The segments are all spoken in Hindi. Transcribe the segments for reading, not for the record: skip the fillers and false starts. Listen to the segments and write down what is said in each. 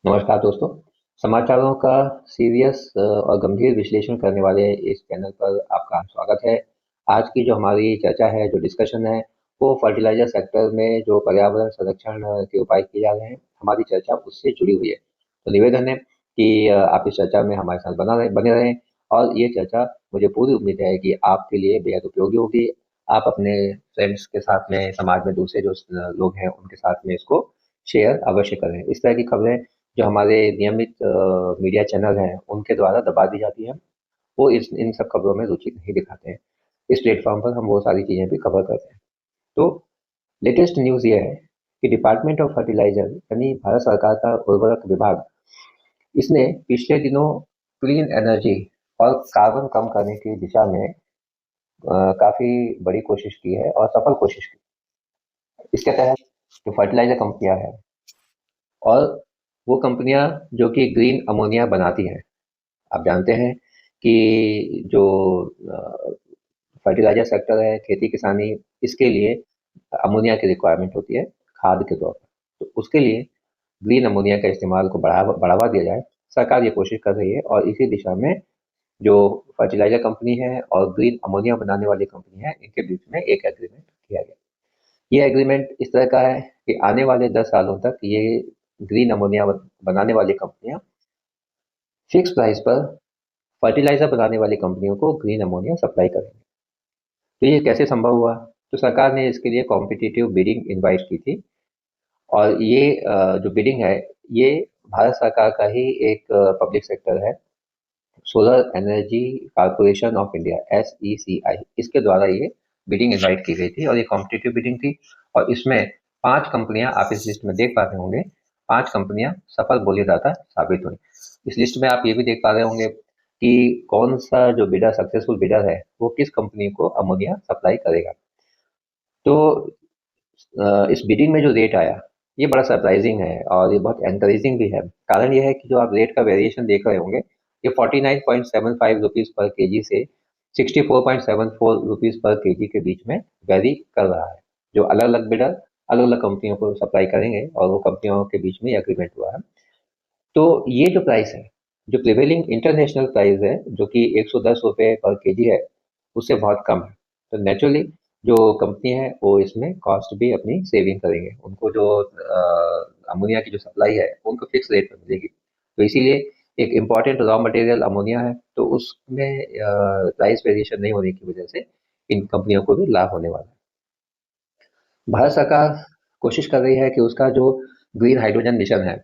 नमस्कार दोस्तों। समाचारों का सीरियस और गंभीर विश्लेषण करने वाले इस चैनल पर आपका स्वागत है। आज की जो हमारी चर्चा है, जो डिस्कशन है, वो फर्टिलाइजर सेक्टर में जो पर्यावरण संरक्षण के उपाय किए जा रहे हैं, हमारी चर्चा उससे जुड़ी हुई है। तो निवेदन है कि आप इस चर्चा में हमारे साथ बने रहें और ये चर्चा मुझे पूरी उम्मीद है कि आपके लिए बेहद उपयोगी होगी। आप अपने फ्रेंड्स के साथ में, समाज में दूसरे जो लोग हैं, उनके साथ में इसको शेयर अवश्य करें। इस तरह की खबरें जो हमारे नियमित मीडिया चैनल हैं उनके द्वारा दबा दी जाती है, वो इस इन सब खबरों में रुचि नहीं दिखाते हैं। इस प्लेटफॉर्म पर हम वो सारी चीज़ें भी कवर करते हैं। तो लेटेस्ट न्यूज़ ये है कि डिपार्टमेंट ऑफ फर्टिलाइजर यानी भारत सरकार का उर्वरक विभाग, इसने पिछले दिनों क्लीन एनर्जी और कार्बन कम करने की दिशा में काफ़ी बड़ी कोशिश की है और सफल कोशिश की। इसके तहत जो फर्टिलाइजर कंपनियां हैं और वो कंपनियां जो कि ग्रीन अमोनिया बनाती हैं, आप जानते हैं कि जो फर्टिलाइजर सेक्टर है, खेती किसानी, इसके लिए अमोनिया की रिक्वायरमेंट होती है खाद के तौर पर। तो उसके लिए ग्रीन अमोनिया का इस्तेमाल को बढ़ावा दिया जाए, सरकार ये कोशिश कर रही है और इसी दिशा में जो फर्टिलाइजर कंपनी है और ग्रीन अमोनिया बनाने वाली कंपनी है, इनके बीच में एक एग्रीमेंट किया गया। ये एग्रीमेंट इस तरह का है कि आने वाले 10 सालों तक ये ग्रीन अमोनिया बनाने वाली कंपनियां फिक्स प्राइस पर फर्टिलाइजर बनाने वाली कंपनियों को ग्रीन अमोनिया सप्लाई करेंगे। तो ये कैसे संभव हुआ? तो सरकार ने इसके लिए कॉम्पिटिटिव बिडिंग इनवाइट की थी और ये जो बिडिंग है, ये भारत सरकार का ही एक पब्लिक सेक्टर है, solar energy corporation of India, SECI, इसके द्वारा ये बिडिंग इनवाइट की गई थी और ये कॉम्पिटिटिव बिडिंग थी। और इसमें 5 कंपनियां, आप इस लिस्ट में देख पा रहे होंगे, 5 कंपनियां सफल बोलीदाता साबित हुई। इस लिस्ट में आप ये भी देख पा रहे होंगे कि कौन सा जो बिडर, सक्सेसफुल बिडर है, वो किस कंपनी को अमोनिया सप्लाई करेगा। तो इस बिडिंग में जो रेट आया, ये बड़ा सरप्राइजिंग है और ये बहुत एनकरेजिंग भी है। कारण ये है कि जो आप रेट का वेरिएशन देख रहे होंगे, ये 49.75 रुपीज़ पर केजी से 64.74 रुपीज़ पर केजी के बीच में वेरी कर रहा है। जो अलग अलग बिडर अलग अलग कंपनियों को सप्लाई करेंगे और वो कंपनियों के बीच में एग्रीमेंट हुआ है। तो ये जो प्राइस है, जो प्रिवेलिंग इंटरनेशनल प्राइस है, जो कि 110 रुपये पर केजी है, उससे बहुत कम है। तो नेचुरली जो कंपनी है वो इसमें कॉस्ट भी अपनी सेविंग करेंगे। उनको जो अमोनिया की जो सप्लाई है, उनको फिक्स रेट पर मिलेगी। तो इसीलिए एक इम्पॉर्टेंट रॉ मटेरियल अमोनिया है, तो उसमें प्राइस वेरिएशन नहीं होने की वजह से इन कंपनियों को भी लाभ होने वाला है। भारत सरकार कोशिश कर रही है कि उसका जो ग्रीन हाइड्रोजन मिशन है,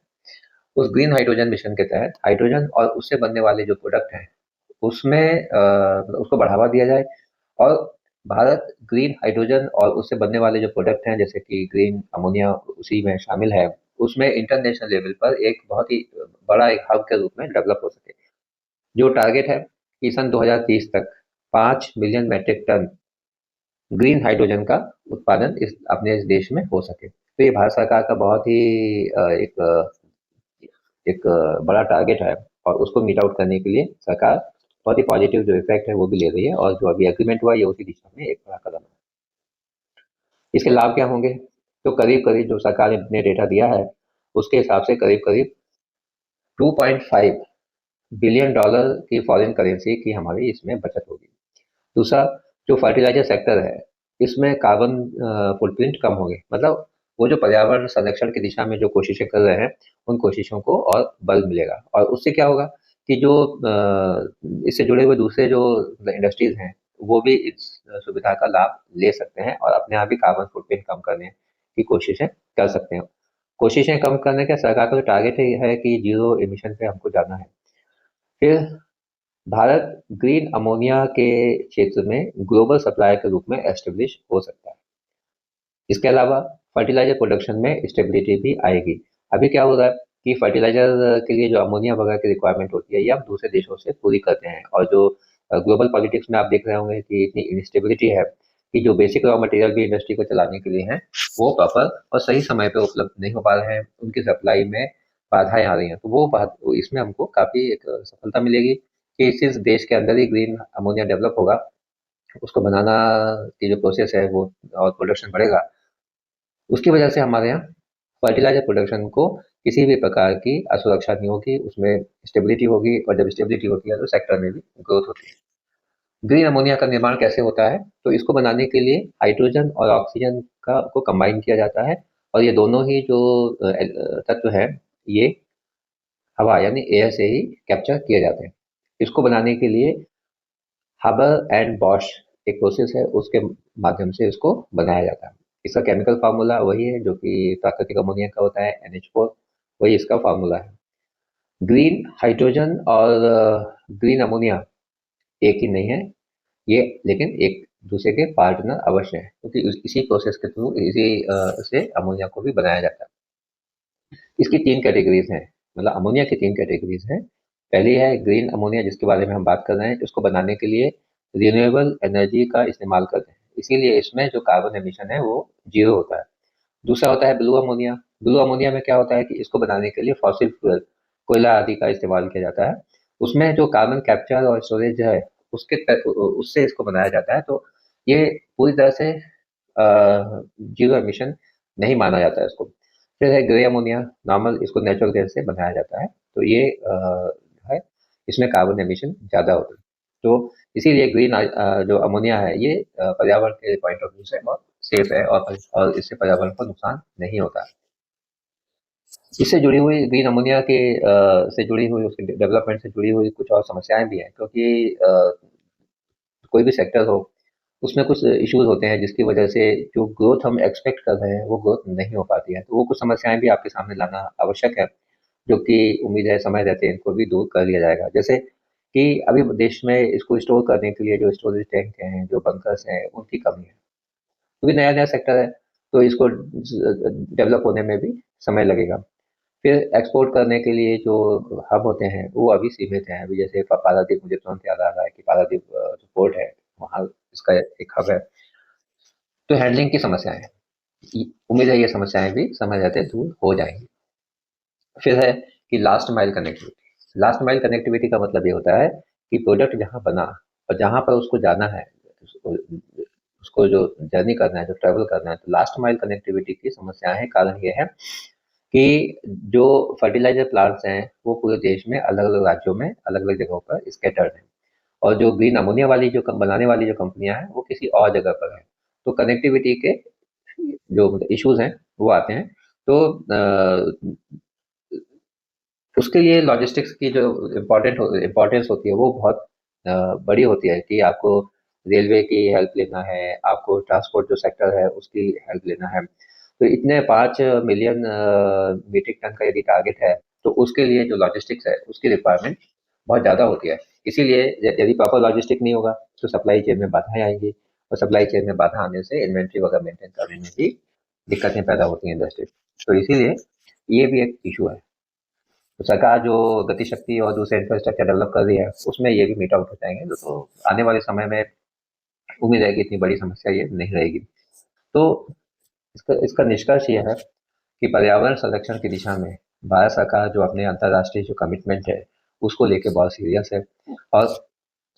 उस ग्रीन हाइड्रोजन मिशन के तहत हाइड्रोजन और उससे बनने वाले जो प्रोडक्ट हैं, उसमें उसको बढ़ावा दिया जाए और भारत ग्रीन हाइड्रोजन और उससे बनने वाले जो प्रोडक्ट हैं, जैसे कि ग्रीन अमोनिया उसी में शामिल है, उसमें इंटरनेशनल लेवल पर एक बहुत ही बड़ा एक हब के रूप में डेवलप हो सके। जो टारगेट है कि सन 2030 तक 5 million metric ton green hydrogen का उत्पादन इस देश में हो सके। तो ये भारत सरकार का बहुत ही बड़ा टारगेट है और उसको मीट आउट करने के लिए सरकार बहुत ही पॉजिटिव जो इफेक्ट है वो भी ले रही है और जो अभी एग्रीमेंट हुआ, ये उसी दिशा में एक बड़ा कदम है। इसके लाभ क्या होंगे? तो करीब करीब जो सरकार ने डेटा दिया है, उसके हिसाब से करीब करीब 2.5 बिलियन डॉलर की फॉरेन करेंसी की हमारी इसमें बचत होगी। दूसरा, जो फर्टिलाइजर सेक्टर है, इसमें कार्बन फुटप्रिंट कम होंगे। मतलब वो जो पर्यावरण संरक्षण की दिशा में जो कोशिशें कर रहे हैं, उन कोशिशों को और बल मिलेगा और उससे क्या होगा कि जो इससे जुड़े हुए दूसरे जो इंडस्ट्रीज हैं, वो भी इस सुविधा का लाभ ले सकते हैं और अपने आप ही कार्बन फुटप्रिंट कम करने की कोशिशें कर सकते हैं। कोशिशें कम करने का सरकार का जो टारगेट है कि जीरो एमिशन पे हमको जाना है। फिर भारत ग्रीन अमोनिया के क्षेत्र में ग्लोबल सप्लायर के रूप में एस्टेब्लिश हो सकता है। इसके अलावा फर्टिलाइजर प्रोडक्शन में स्टेबिलिटी भी आएगी। अभी क्या हो रहा है कि फर्टिलाइजर के लिए जो अमोनिया वगैरह की रिक्वायरमेंट होती है, ये आप दूसरे देशों से पूरी करते हैं और जो ग्लोबल पॉलिटिक्स में आप देख रहे होंगे कि इतनी इंस्टेबिलिटी है कि जो बेसिक रॉ मटेरियल भी इंडस्ट्री को चलाने के लिए हैं, वो प्रॉपर और सही समय पे उपलब्ध नहीं हो पा रहे हैं, उनकी सप्लाई में बाधाएं आ रही हैं। तो वो बात, इसमें हमको काफ़ी एक सफलता मिलेगी कि सिर्फ देश के अंदर ही ग्रीन अमोनिया डेवलप होगा, उसको बनाना की जो प्रोसेस है वो और प्रोडक्शन बढ़ेगा, उसकी वजह से हमारे यहाँ फर्टिलाइजर प्रोडक्शन को किसी भी प्रकार की असुरक्षा नहीं होगी, उसमें स्टेबिलिटी होगी, और जब स्टेबिलिटी होती है तो सेक्टर में भी ग्रोथ होती है। ग्रीन अमोनिया का निर्माण कैसे होता है? तो इसको बनाने के लिए हाइड्रोजन और ऑक्सीजन का को कंबाइन किया जाता है, और ये दोनों ही जो तत्व है, ये हवा यानी एयर से ही कैप्चर किए जाते हैं। इसको बनाने के लिए हाबर एंड बॉश एक प्रोसेस है, उसके माध्यम से इसको बनाया जाता है। इसका केमिकल फार्मूला वही है जो कि प्राकृतिक अमोनिया का होता है, NH4, वही इसका फार्मूला है। ग्रीन हाइड्रोजन और ग्रीन अमोनिया एक ही नहीं है ये, लेकिन एक दूसरे के पार्टनर अवश्य है, क्योंकि इसी प्रोसेस के थ्रू इसी से अमोनिया को भी बनाया जाता है। इसकी 3 कैटेगरीज़ हैं, मतलब अमोनिया की 3 कैटेगरीज़ हैं। पहली है ग्रीन अमोनिया, जिसके बारे में हम बात कर रहे हैं। इसको बनाने के लिए रिन्यूएबल एनर्जी का इस्तेमाल करते हैं, इसीलिए इसमें जो कार्बन एमिशन है वो 0 होता है। दूसरा होता है ब्लू अमोनिया। ब्लू अमोनिया में क्या होता है कि इसको बनाने के लिए फॉसिल फ्यूल, कोयला आदि का इस्तेमाल किया जाता है। उसमें जो कार्बन कैप्चर और स्टोरेज है, उससे इसको बनाया जाता है, तो ये पूरी तरह से 0 एमिशन नहीं माना जाता है इसको। फिर है ग्रे अमोनिया, नॉर्मल, इसको नेचुरल गैस से बनाया जाता है, तो ये है, इसमें कार्बन एमिशन ज़्यादा होता है। तो इसीलिए ग्रीन जो अमोनिया है, ये पर्यावरण के पॉइंट ऑफ व्यू से बहुत सेफ है, और इससे पर्यावरण को नुकसान नहीं होता। इससे जुड़ी हुई ग्रीन अमोनिया के से जुड़ी हुई, उसके डेवलपमेंट से जुड़ी हुई कुछ और समस्याएं भी हैं, क्योंकि कोई भी सेक्टर हो, उसमें कुछ इश्यूज होते हैं जिसकी वजह से जो ग्रोथ हम एक्सपेक्ट कर रहे हैं वो ग्रोथ नहीं हो पाती है। तो वो कुछ समस्याएं भी आपके सामने लाना आवश्यक है, जो कि उम्मीद है समय रहते इनको भी दूर कर लिया जाएगा। जैसे कि अभी देश में इसको स्टोर करने के लिए जो स्टोरेज टैंक हैं, जो बंकर्स हैं, उनकी कमी है, क्योंकि नया नया सेक्टर है, तो इसको डेवलप होने में भी समय लगेगा। फिर एक्सपोर्ट करने के लिए जो हब होते हैं वो अभी सीमित हैं। अभी जैसे पारादीप, मुझे तुरंत याद आ रहा है कि पारादीप जो पोर्ट है, वहाँ इसका एक हब है। तो हैंडलिंग की समस्याएं हैं, उम्मीद है ये समस्याएं भी समय रहते दूर हो जाएंगी। फिर है कि last mile connectivity. Last mile connectivity का मतलब ये होता है कि प्रोडक्ट जहाँ बना और जहाँ पर उसको जाना है, उसको उसको जो जर्नी करना है, जो ट्रेवल करना है, तो लास्ट माइल कनेक्टिविटी की समस्या है। कारण ये है कि जो फर्टिलाइजर प्लांट्स हैं वो पूरे देश में अलग अलग राज्यों में अलग अलग जगहों पर स्कैटर्ड हैं, और जो ग्रीन अमोनिया वाली जो बनाने वाली जो कंपनियां हैं वो किसी और जगह पर है। तो कनेक्टिविटी के जो इश्यूज हैं वो आते हैं। तो उसके लिए लॉजिस्टिक्स की जो इम्पोर्टेंस होती है वो बहुत बड़ी होती है, कि आपको रेलवे की हेल्प लेना है, आपको ट्रांसपोर्ट जो सेक्टर है उसकी हेल्प लेना है। तो इतने 5 मिलियन मीट्रिक टन का यदि टारगेट है, तो उसके लिए जो लॉजिस्टिक्स है उसकी रिक्वायरमेंट बहुत ज़्यादा होती है। इसीलिए यदि प्रॉपर लॉजिस्टिक नहीं होगा तो सप्लाई चेन में बाधाएं आएंगी, और सप्लाई चेन में बाधा आने से इन्वेंट्री वगैरह मेंटेन करने में भी दिक्कतें पैदा होती हैं इंडस्ट्री। तो इसीलिए ये भी एक इशू है। तो सरकार जो गति शक्ति और दूसरे इंफ्रास्ट्रक्चर डेवलप कर रही है, उसमें ये भी मीट आउट हो जाएंगे, तो आने वाले समय में उम्मीद है कि इतनी बड़ी समस्या ये नहीं रहेगी। तो इसका इसका निष्कर्ष ये है कि पर्यावरण संरक्षण की दिशा में भारत सरकार जो अपने अंतर्राष्ट्रीय जो कमिटमेंट है उसको लेके बहुत सीरियस है, और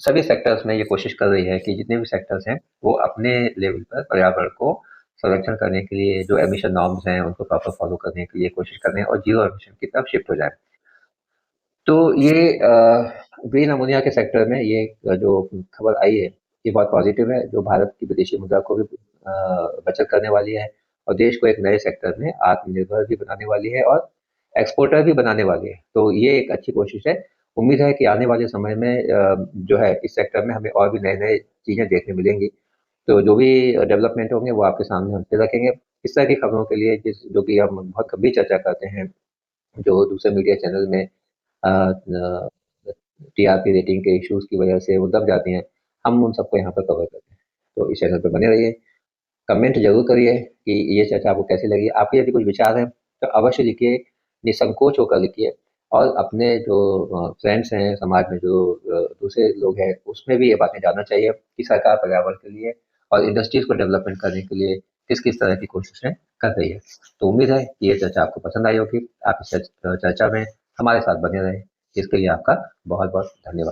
सभी सेक्टर्स में ये कोशिश कर रही है कि जितने भी सेक्टर्स हैं वो अपने लेवल पर पर्यावरण को संरक्षण करने के लिए जो एमिशन नॉर्म्स हैं उनको प्रॉपर फॉलो करने के लिए कोशिश कर रहे हैं, और जीरो एमिशन की तरफ शिफ्ट हो जाए। तो ये ग्रीन अमोनिया के सेक्टर में ये जो खबर आई है, ये बहुत पॉजिटिव है, जो भारत की विदेशी मुद्रा को भी बचत करने वाली है, और देश को एक नए सेक्टर में आत्मनिर्भर भी बनाने वाली है, और एक्सपोर्टर भी बनाने वाली है। तो ये एक अच्छी कोशिश है। उम्मीद है कि आने वाले समय में जो है इस सेक्टर में हमें और भी नए नए चीज़ें देखने मिलेंगी। तो जो भी डेवलपमेंट होंगे वो आपके सामने हम फिर रखेंगे। इस तरह की खबरों के लिए जो कि हम बहुत गंभीर चर्चा करते हैं, जो दूसरे मीडिया चैनल में टीआरपी रेटिंग के इश्यूज की वजह से वो दब जाती हैं, हम उन सबको यहाँ पर कवर करते हैं। तो इस चैनल पर बने रहिए, कमेंट जरूर करिए कि ये चर्चा आपको कैसी लगी। आपके यदि कुछ विचार हैं तो अवश्य लिखिए, निसंकोच होकर लिखिए, और अपने जो फ्रेंड्स हैं, समाज में जो दूसरे लोग हैं, उसमें भी ये बातें जानना चाहिए कि सरकार पर्यावरण के लिए और इंडस्ट्रीज को डेवलपमेंट करने के लिए किस किस तरह की कोशिशें कर रही है। तो उम्मीद है कि ये चर्चा आपको पसंद आई होगी। आप इस चर्चा में हमारे साथ बने रहें, इसके लिए आपका बहुत बहुत धन्यवाद।